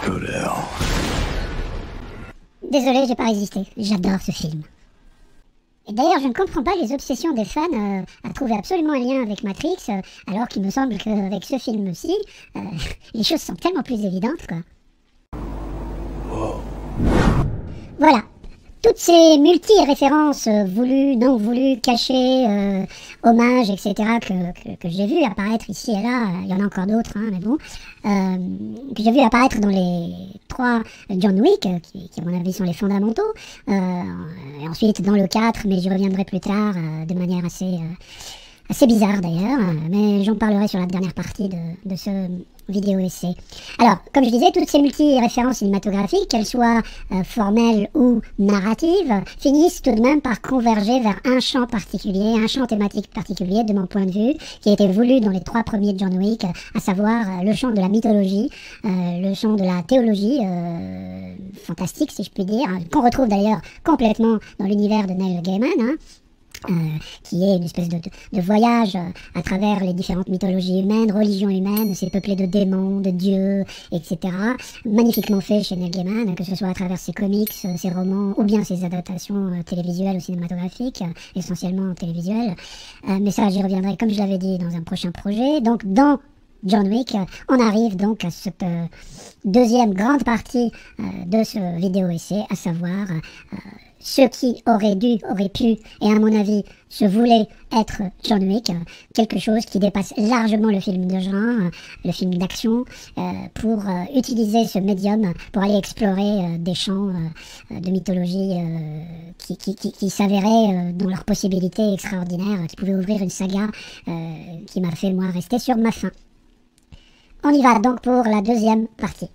Go to hell. Désolé, j'ai pas résisté. J'adore ce film. Et d'ailleurs, je ne comprends pas les obsessions des fans à trouver absolument un lien avec Matrix, alors qu'il me semble qu'avec ce film-ci, les choses sont tellement plus évidentes, quoi. Whoa. Voilà. Toutes ces multi-références voulues, non voulues, cachées, hommages, etc. que j'ai vu apparaître ici et là, il y en a encore d'autres, hein, mais bon, que j'ai vu apparaître dans les 3 John Wick, qui à mon avis sont les fondamentaux, et ensuite dans le 4, mais j'y reviendrai plus tard, de manière assez bizarre d'ailleurs, mais j'en parlerai sur la dernière partie de ce vidéo-essai. Alors, comme je disais, toutes ces multi-références cinématographiques, qu'elles soient formelles ou narratives, finissent tout de même par converger vers un champ particulier, un champ thématique particulier de mon point de vue, qui a été voulu dans les 3 premiers John Wick, à savoir le champ de la mythologie, le champ de la théologie, fantastique si je puis dire, qu'on retrouve d'ailleurs complètement dans l'univers de Neil Gaiman, hein. Qui est une espèce de voyage à travers les différentes mythologies humaines, religions humaines, c'est peuplé de démons, de dieux, etc. Magnifiquement fait chez Neil Gaiman, que ce soit à travers ses comics, ses romans, ou bien ses adaptations télévisuelles ou cinématographiques, essentiellement télévisuelles. Mais ça, j'y reviendrai, comme je l'avais dit, dans un prochain projet. Donc, dans John Wick, on arrive donc à cette deuxième grande partie de ce vidéo-essai, à savoir ce qui aurait pu, et à mon avis, se voulait être John Wick, quelque chose qui dépasse largement le film de genre, le film d'action, pour utiliser ce médium pour aller explorer des champs de mythologie qui s'avéraient dans leurs possibilités extraordinaires, qui pouvaient ouvrir une saga qui m'a fait, moi, rester sur ma faim. On y va donc pour la deuxième partie.